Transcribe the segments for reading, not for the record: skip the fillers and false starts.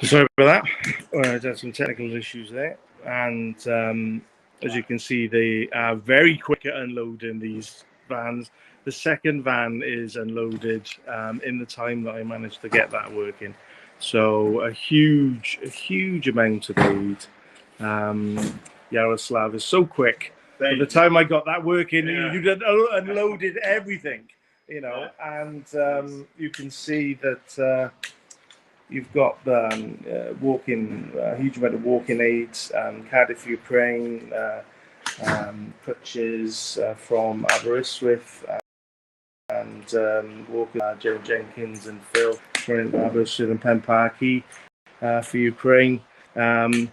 Sorry about that. I had some technical issues there, and as you can see, they are very quick at unloading these vans. The second van is unloaded in the time that I managed to get that working. So a huge amount of aid. Yaroslav is so quick. By the time I got that working, you'd unloaded everything, and you can see that. You've got walking, huge amount of walking aids, Cardiff, Ukraine, crutches from Aberystwyth, and walking Joe Jenkins and Phil from Aberystwyth and Penparky for Ukraine. I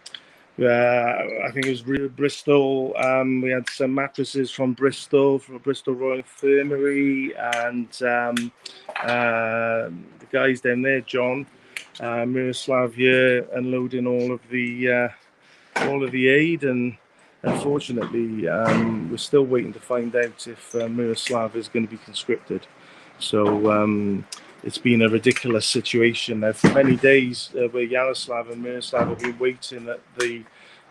think it was Bristol. We had some mattresses from Bristol Royal Infirmary, and the guys down there, John. Miroslav here unloading all of the aid, and unfortunately we're still waiting to find out if Miroslav is going to be conscripted. So it's been a ridiculous situation now for many days where Yaroslav and Miroslav have been waiting at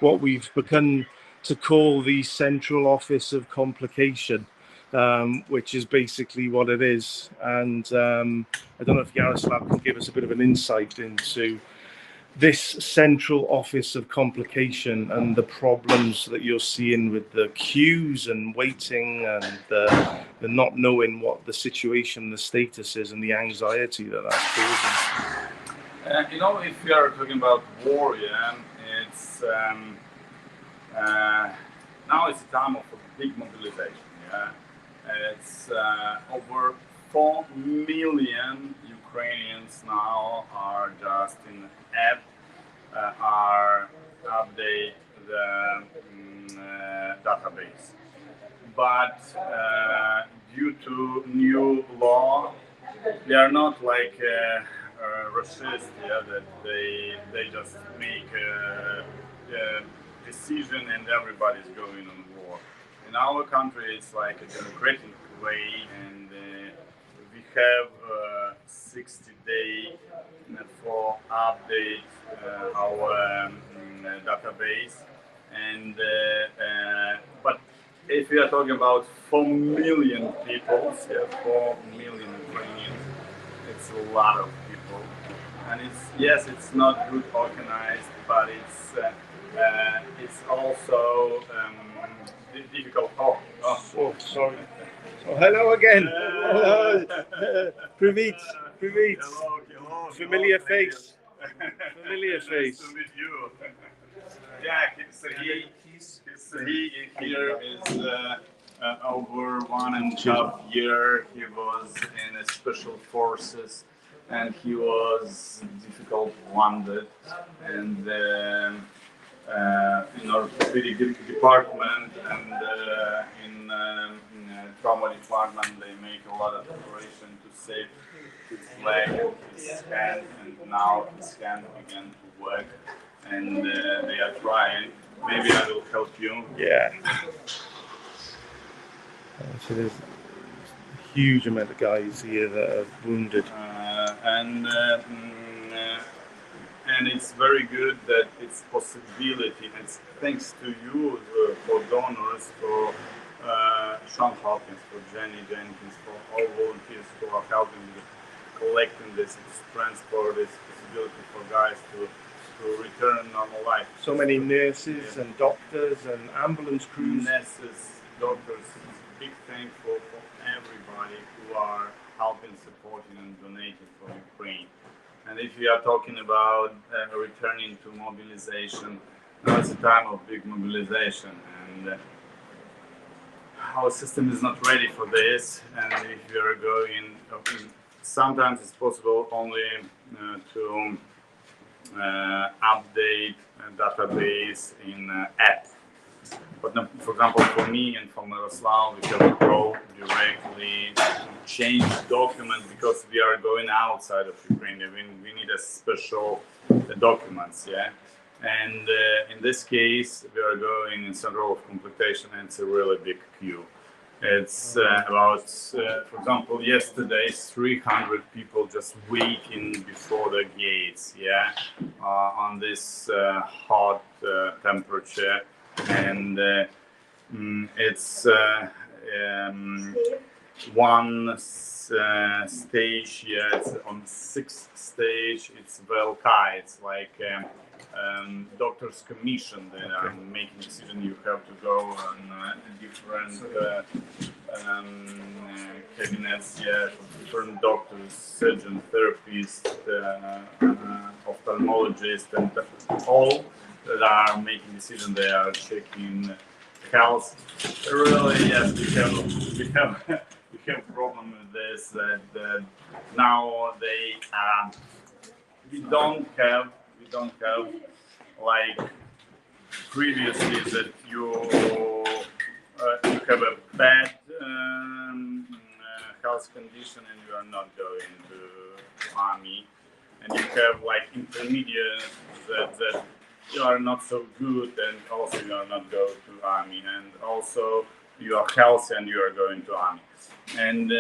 what we've begun to call the Central Office of Complication, which is basically what it is. And I don't know if Yaroslav can give us a bit of an insight into this Central Office of Complication and the problems that you're seeing with the queues and waiting and the not knowing what the situation, the status is, and the anxiety that that's causing. If we are talking about war, it's now it's a time of a big mobilization. It's over 4 million Ukrainians now are just in app, are update the database. But due to new law, they are not like Russians, that they just make a decision and everybody's going on war. In our country, it's like a democratic way, and we have 60 days for update our database. And but if we are talking about 4 million people, 4 million Ukrainians, it's a lot of people. And it's not good organized, but it's also difficult. Oh, sorry. Oh, hello again. Привіт. Hello. Familiar face. Familiar face. Nice to meet you. He here is over 1.5 years. He was in a special forces, and he was difficult wounded, and in orthopedic department and in trauma department, they make a lot of operation to save his leg and his hand, and now his hand began to work, and they are trying. Maybe I will help you. Yeah. So there's a huge amount of guys here that are wounded. And it's very good that it's possibility. It's thanks to you for donors, for Sean Hopkins, for Jenny Jenkins, for all volunteers who are helping with collecting this transport, this possibility for guys to return normal life. So many nurses and doctors and ambulance crews. Nurses, doctors, big thankful for everybody who are helping, supporting, and donating for Ukraine. And if we are talking about returning to mobilization, now it's a time of big mobilization, and our system is not ready for this. And if we are going, sometimes it's possible only to update a database in app. But for example, for me and for Miroslav, we can go directly change document because we are going outside of Ukraine. We need a special documents, And in this case, we are going in Central of Complication, and it's a really big queue. It's about, for example, yesterday 300 people just waiting before the gates, yeah, on this hot temperature, and it's one stage, yeah, it's on sixth stage. It's VLK. It's like doctor's commission. They are making decision. You have to go on different cabinets, yeah, for different doctors, surgeon, therapist, ophthalmologist, and all that are making decision. They are checking health. Really, yes, we have a problem with this. That now we don't have like previously that you have a bad health condition and you are not going to army, and you have like intermediate that you are not so good and also you are not go to army, and also you are healthy and you are going to army. And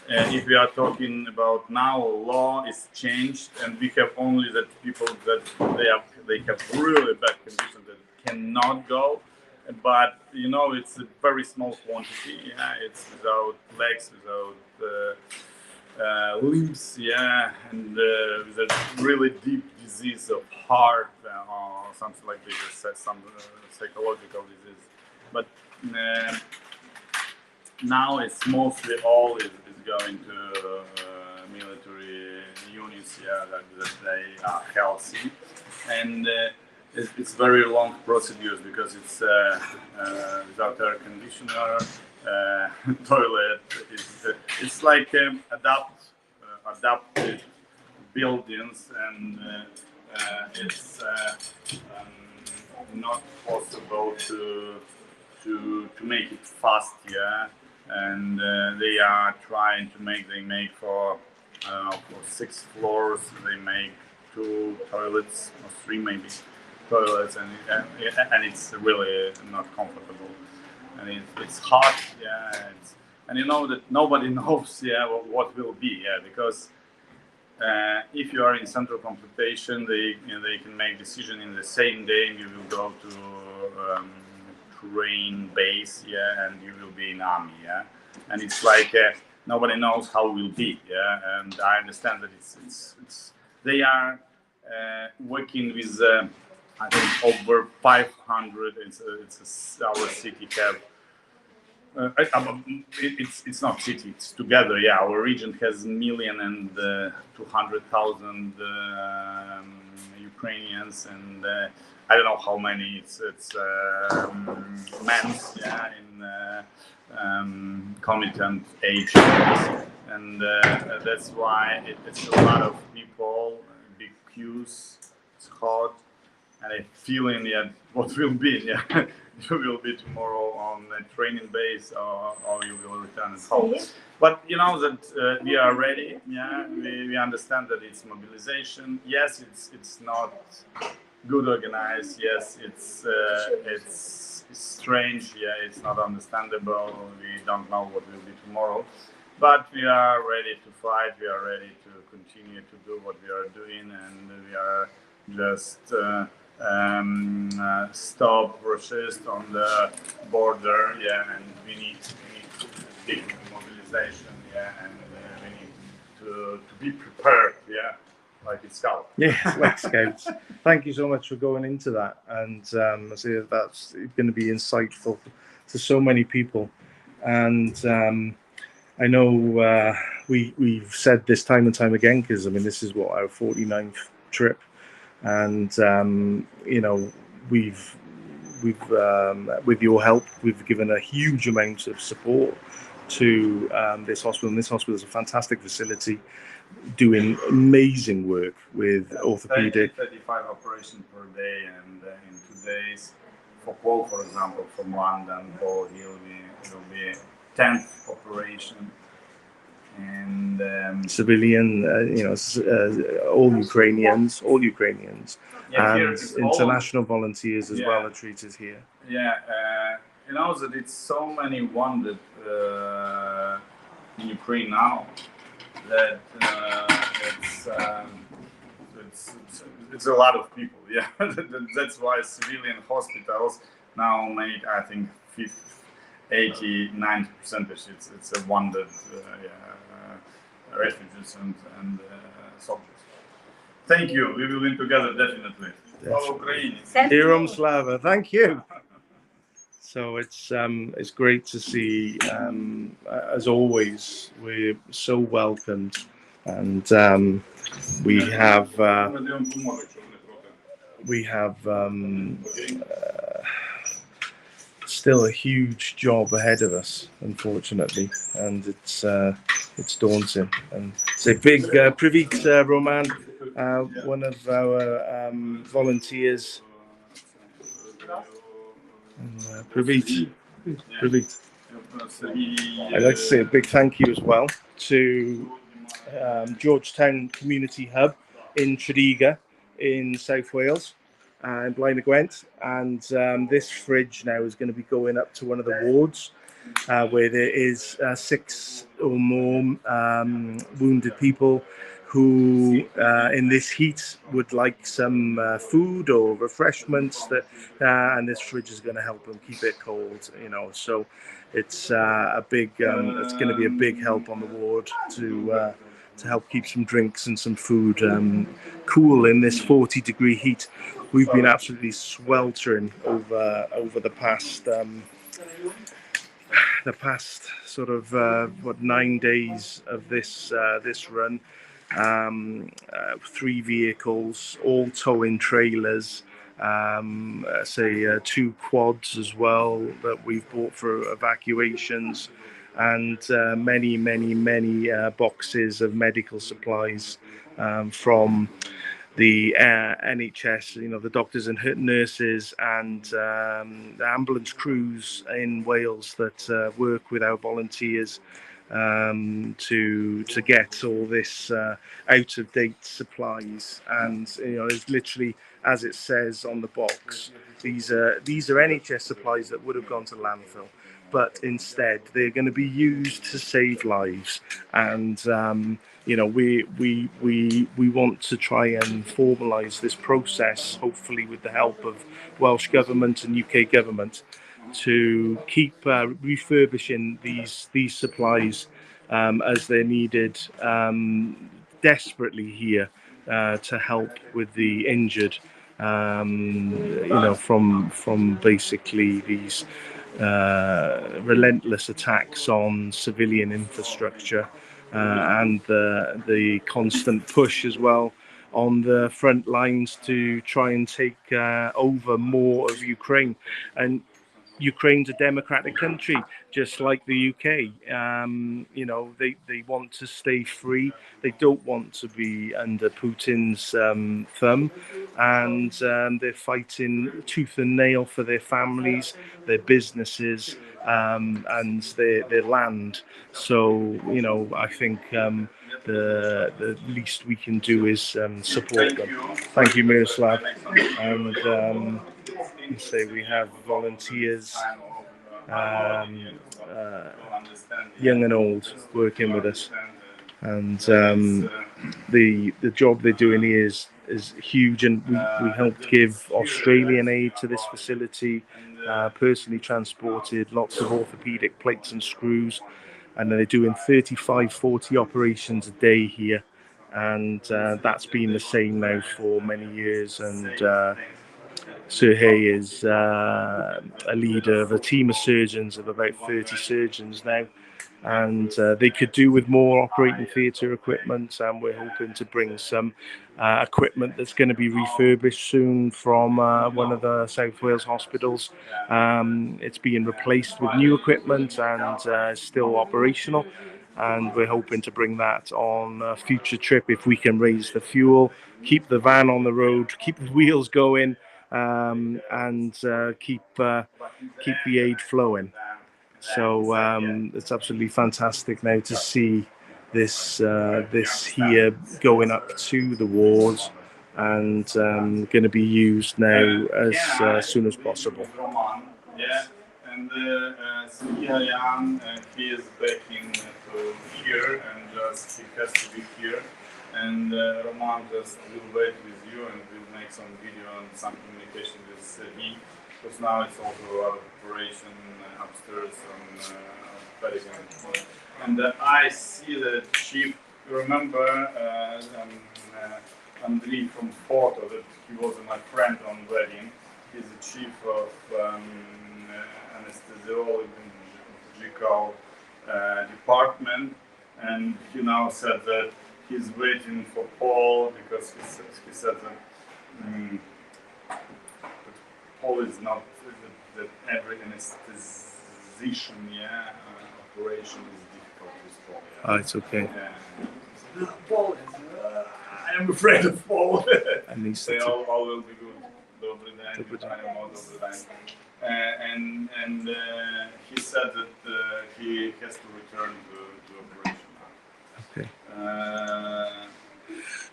if we are talking about now, law is changed, and we have only that people that they have really bad conditions that cannot go. But it's a very small quantity. Yeah, it's without legs, without limbs. Yeah, and with a really deep disease of heart or something like this, some psychological disease. But now it's mostly all is going to military units, yeah, that they are healthy, and it's very long procedures because it's without air conditioner, toilet. It's like adapted buildings, and it's not possible to make it fast, yeah. And they are trying to make. They make for 6 floors. They make 2 toilets or 3 maybe toilets, and it's really not comfortable. And it's hot, yeah. And you know that nobody knows, yeah, what will be, yeah, because if you are in central computation, they can make decision in the same day, and you will go to train base, yeah, and you will be in army, yeah. And it's like nobody knows how it will be, yeah. And I understand that it's they are working with I think over 500. Our city have. It's not city. It's together. Yeah, our region has 1,200,000 Ukrainians, and I don't know how many. It's men, yeah, in commitment age, and that's why it's a lot of people, big queues. It's hot, and I feeling yet what will be. Yeah. You will be tomorrow on a training base, or you will return home. But you know that we are ready. Yeah, we understand that it's mobilization. Yes, it's not good organized. Yes, it's strange. Yeah, it's not understandable. We don't know what will be tomorrow. But we are ready to fight. We are ready to continue to do what we are doing, and we are just. Stop Russians on the border, yeah, and we need big mobilization, yeah, and we need to be prepared, yeah, like it's Scout. Yeah, like Scouts. Thank you so much for going into that, and I see that's going to be insightful to so many people. And I know we've said this time and time again, because I mean this is what our 49th trip. And we've with your help, we've given a huge amount of support to this hospital. And this hospital is a fantastic facility, doing amazing work with orthopedic. 35 operations per day, and in 2 days, for Paul, for example, from London, Paul, he'll be 10th operation. And civilian, all Ukrainians, yeah, and international volunteers as well are treated here. Yeah, you know that it's so many wounded in Ukraine now that it's a lot of people. Yeah, that's why civilian hospitals now make, I think, 80-90%. It's a wounded refugees and soldiers. Thank you. We will win together definitely. Slava Ukraini. Heroam Slava. Thank you. So it's great to see. As always, we're so welcomed, and we have still a huge job ahead of us, unfortunately, and it's daunting. And so big Privit Roman, one of our volunteers. Privit. I'd like to say a big thank you as well to Georgetown Community Hub in Tredegar in South Wales and Blaenau Gwent, and this fridge now is going to be going up to one of the wards where there is 6 or more wounded people who in this heat would like some food or refreshments, that and this fridge is going to help them keep it cold, you know. So it's a big it's going to be a big help on the ward to help keep some drinks and some food cool in this 40-degree heat. We've been absolutely sweltering over the past sort of 9 days of this run. 3 vehicles, all towing trailers, 2 quads as well that we've bought for evacuations, and many boxes of medical supplies from the NHS, you know, the doctors and nurses, and the ambulance crews in Wales that work with our volunteers to get all this out of date supplies. And you know, it's literally, as it says on the box, these are NHS supplies that would have gone to landfill, but instead they're going to be used to save lives. And you know, we want to try and formalise this process, hopefully with the help of Welsh Government and UK Government, to keep refurbishing these supplies as they're needed desperately here to help with the injured, you know, from basically these relentless attacks on civilian infrastructure, and the constant push as well on the front lines to try and take over more of Ukraine. And Ukraine's a democratic country, just like the UK. You know, they want to stay free. They don't want to be under Putin's thumb, and they're fighting tooth and nail for their families, their businesses, and their land. So, you know, I think the least we can do is support them. Thank you, Miroslav. And you say we have volunteers, young and old, working with us, and the job they're doing here is huge. And we helped give Australian aid to this facility, personally transported lots of orthopedic plates and screws, and they're doing 35-40 operations a day here, and that's been the same now for many years. And Sergey is a leader of a team of surgeons, of about 30 surgeons now, and they could do with more operating theatre equipment, and we're hoping to bring some equipment that's going to be refurbished soon from one of the South Wales hospitals. It's being replaced with new equipment and still operational, and we're hoping to bring that on a future trip if we can raise the fuel, keep the van on the road, keep the wheels going, and keep the aid flowing. So it's absolutely fantastic now to see this here going up to the wards, and going to be used now as soon as possible. And Jan, he is back to here, and just he has to be here. And Roman just will wait with you, and we'll make some video and some communication with him, because now it's also a lot of preparation upstairs on Vatican. And I see the chief. Remember Andrei from Porto, that he was my friend on wedding. He's the chief of anesthesiological department, and he now said that he's waiting for Paul, because he said that Paul is not that every anesthetician operation is difficult with Paul. Oh, it's okay. Paul is, I am afraid of Paul. And They all will be good. Dobry day, and he said that he has to return to operation. Okay.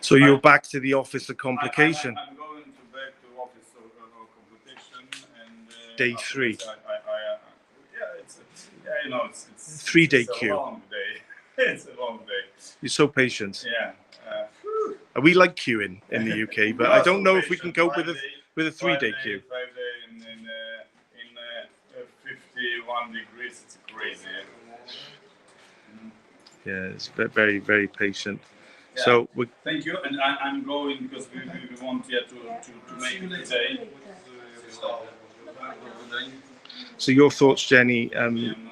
So you're back to the office of complication. I'm going back to office of complication, and Day 3. It's 3-day it's queue. A long day. It's a long day. You're so patient. Yeah. We like queuing in the UK, but I don't know if we can cope with a 3-day queue. 5 days in 51 degrees. It's crazy. Yeah, it's very, very patient. Yeah. So thank you, and I'm going because we want to make it today. So your thoughts, Jenny,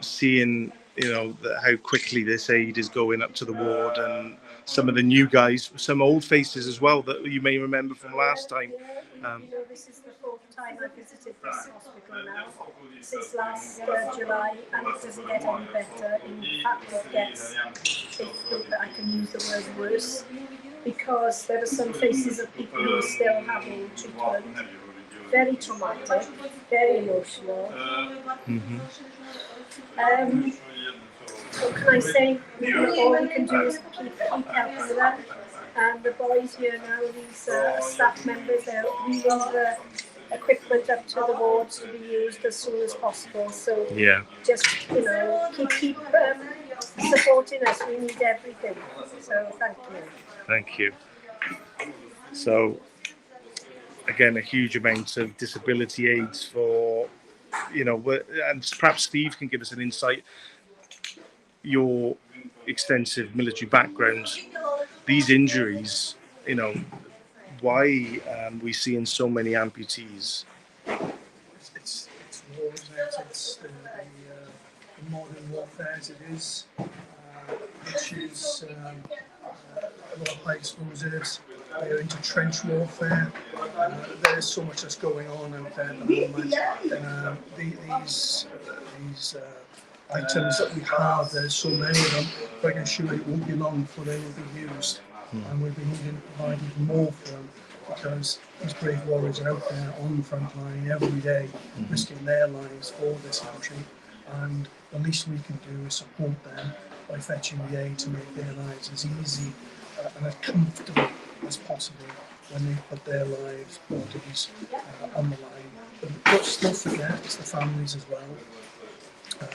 seeing how quickly this aid is going up to the ward, and some of the new guys, some old faces as well that you may remember from last time. This is the 4th time I've visited this hospital now, since last July, and it doesn't get any better. In fact, it gets, if I can use the word, worse, because there are some faces of people who are still having treatment. Very traumatic, very emotional. What can I say? All we can do is keep helping them. And the boys here now, these staff members, they're moving the equipment up to the wards to be used as soon as possible. So just keep supporting us. We need everything. So thank you. Thank you. So again, a huge amount of disability aids for, and perhaps Steve can give us an insight. Your extensive military background, these injuries, why we seeing so many amputees? It's war, isn't it? It's the modern warfare as it is, which is a lot of high explosives. They're into trench warfare. There's so much that's going on out there at the moment. These items that we have, there's so many of them, but I can assure you it won't be long before they will be used. And we'll be needing to provide even more for them, because these brave warriors are out there on the front line every day, risking their lives for this country, and the least we can do is support them by fetching the aid to make their lives as easy and as comfortable as possible when they put their lives, bodies on the line. But let's not forget, it's the families as well.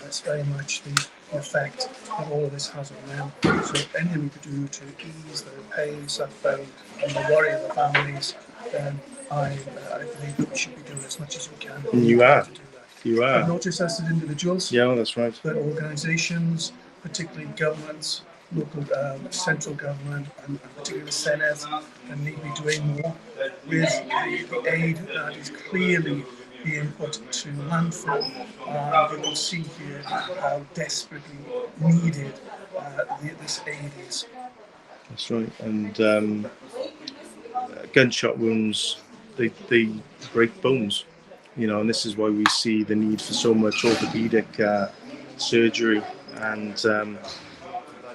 It's very much the effect that all of this has on them. So anything we could do to ease their pain, suffering, and the worry of the families, then I believe that we should be doing as much as we can. You are. To do that. You are. But not just us as individuals. Yeah, that's right. But organisations, particularly governments, local, central government, and particularly the Senate, and need to be doing more with the aid that is clearly being put to landfill. You will see here how desperately needed this aid is. That's right. And gunshot wounds, they break bones, and this is why we see the need for so much orthopedic surgery. And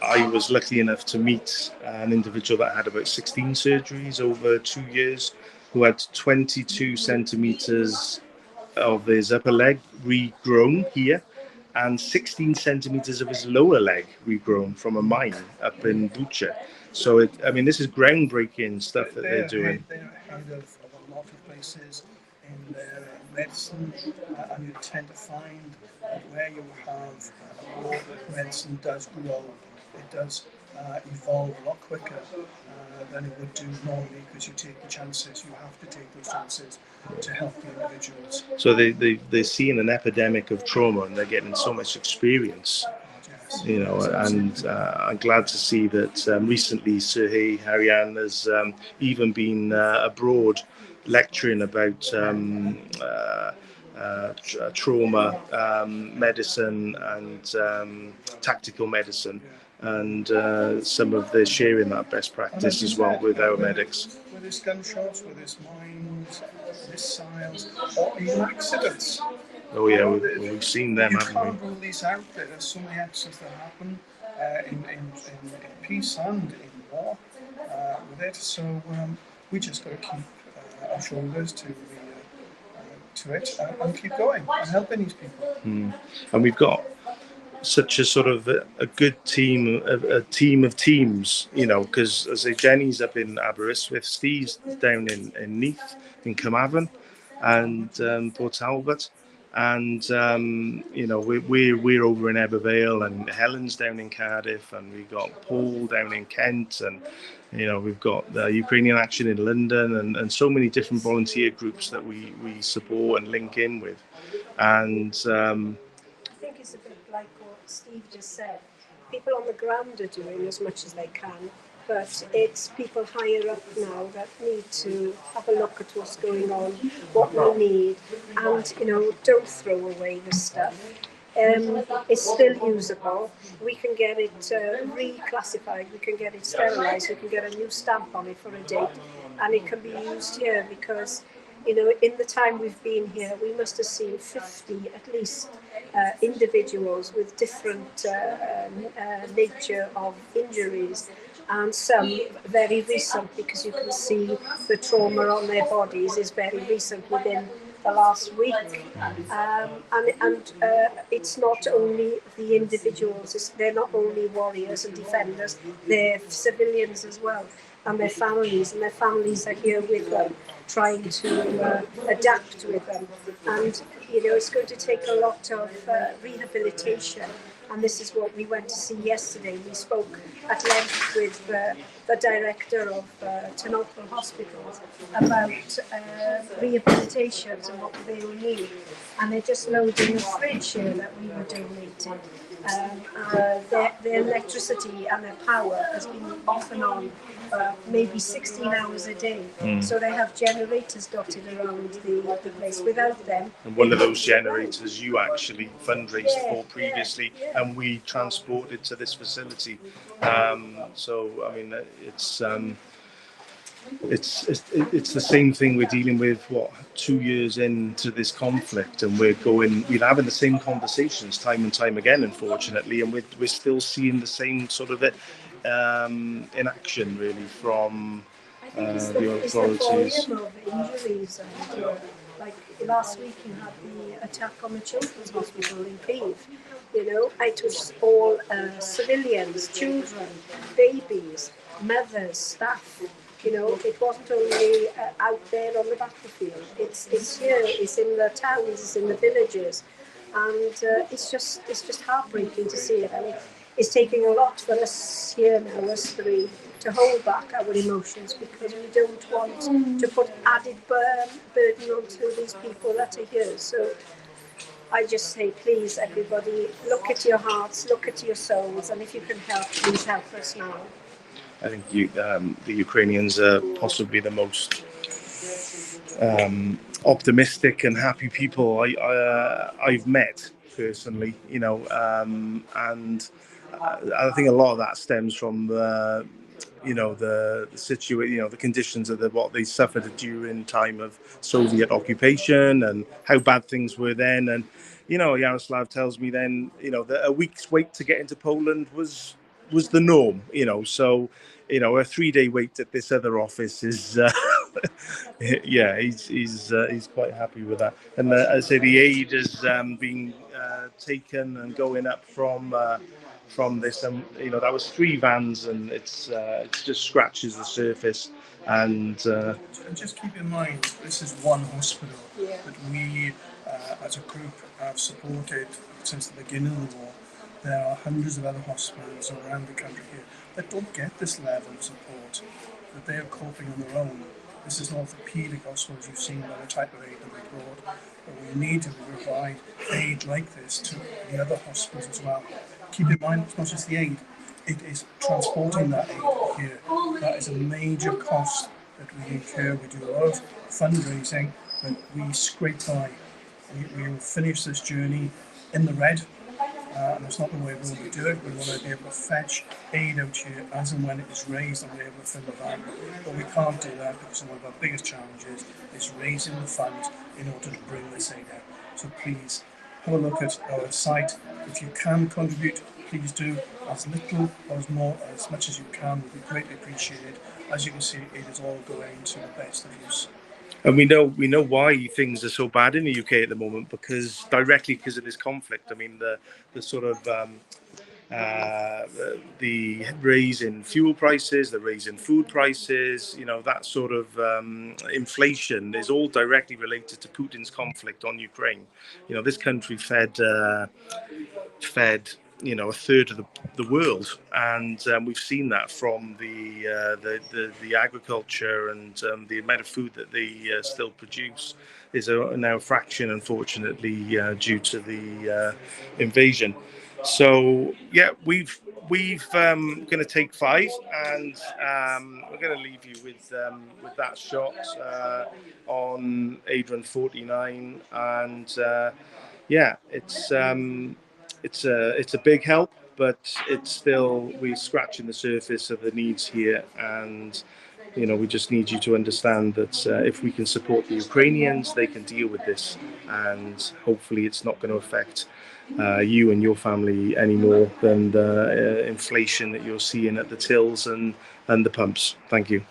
I was lucky enough to meet an individual that had about 16 surgeries over 2 years, who had 22 centimeters of his upper leg regrown here, and 16 centimeters of his lower leg regrown from a mine up in Bucha. So this is groundbreaking stuff that they're doing. They're ahead of a lot of places. in their medicine, and you tend to find that where you have a war, medicine does grow. It does evolve a lot quicker than it would do normally, because you take the chances. You have to take those chances to help the individuals. So they're seeing an epidemic of trauma, and they're getting so much experience. Yes. You know, and I'm glad to see that recently Sir Harian has even been abroad lecturing about trauma medicine and tactical medicine, and some of the sharing that best practice as well with our medics. Whether it's gunshots, whether it's mines, missiles, or even accidents. Oh yeah, we've seen them, You haven't can't we? rule these out. There's so many accidents that happen in peace and in war with it. So we just got to keep our shoulders to it and keep going and helping these people. And we've got such a sort of a good team, a team of teams, you know, because as I say, Jenny's up in Aberystwyth, Steve's down in Neath, in Carmarthen, and Port Talbot, and you know, we're over in Ebervale, and Helen's down in Cardiff, and we've got Paul down in Kent, and you know, we've got the Ukrainian Action in London, and so many different volunteer groups that we support and link in with, and I think it's a bit like what Steve just said. People on the ground are doing as much as they can, but it's people higher up now that need to have a look at what's going on, what we need, and don't throw away the stuff. It's still usable. We can get it reclassified, we can get it sterilised, we can get a new stamp on it for a date, and it can be used here because in the time we've been here, we must have seen 50 at least individuals with different nature of injuries, and some very recent, because you can see the trauma on their bodies is very recent within the last week. And it's not only the individuals, they're not only warriors and defenders, they're civilians as well, and their families are here with them, trying to adapt with them. And it's going to take a lot of rehabilitation, and this is what we went to see yesterday. We spoke at length with the director of Ternopil Hospitals about rehabilitations and what they will need. And they're just loading a fridge here that we were donating. Their electricity and their power has been off and on maybe 16 hours a day. So they have generators dotted around the place. Without them, and one of those generators you actually fundraised for previously, and we transported to this facility. So I mean, it's the same thing we're dealing with 2 years into this conflict, and we're having the same conversations time and time again, unfortunately, and we're still seeing the same sort of in action really from the authorities. It's the volume of injuries, and like last week you had the attack on the children's hospital in Kyiv. It was all civilians, children, babies, mothers, staff. It wasn't only out there on the battlefield. It's here. It's in the towns. It's in the villages, and it's just heartbreaking to see it. And it's taking a lot for us here now, us three, to hold back our emotions, because we don't want to put added burden onto these people that are here. So I just say, please, everybody, look at your hearts, look at your souls, and if you can help, please help us now. I think the Ukrainians are possibly the most optimistic and happy people I've met personally, and I think a lot of that stems from the situation, the conditions of what they suffered during time of Soviet occupation and how bad things were then. And Yaroslav tells me then that a week's wait to get into Poland was the norm. So a 3-day wait at this other office is yeah, he's quite happy with that. And I say the aid has been taken and going up from from this, and that was 3 vans, and it just scratches the surface. And just keep in mind, this is one hospital that we, as a group, have supported since the beginning of the war. There are hundreds of other hospitals around the country here that don't get this level of support, that they are coping on their own. This is an orthopaedic hospital, as you've seen by the type of aid that we brought, but we need to provide aid like this to the other hospitals as well. Keep in mind, it's not just the aid, it is transporting that aid here. That is a major cost that we incur. We do a lot of fundraising, but we scrape by. We will finish this journey in the red. And that's not the way we want to do it. We want to be able to fetch aid out here as and when it is raised, and we're able to fill the van. But we can't do that because one of our biggest challenges is raising the funds in order to bring this aid out. So please have a look at our site. If you can contribute, please do. As little or as much as you can would be greatly appreciated. As you can see, it is all going to the best of use. And we know why things are so bad in the UK at the moment, because of this conflict. I mean, the sort of the raise in fuel prices, the raise in food prices, that sort of inflation is all directly related to Putin's conflict on Ukraine. This country fed a third of the world, and we've seen that from the agriculture, and the amount of food that they still produce is now a fraction, unfortunately, due to the invasion. So yeah, we've going to take 5, and we're going to leave you with that shot on Adrian 49, and yeah, it's a big help, but it's still, we're scratching the surface of the needs here, and we just need you to understand that if we can support the Ukrainians, they can deal with this, and hopefully it's not going to affect you and your family any more than the inflation that you're seeing at the tills and the pumps. Thank you.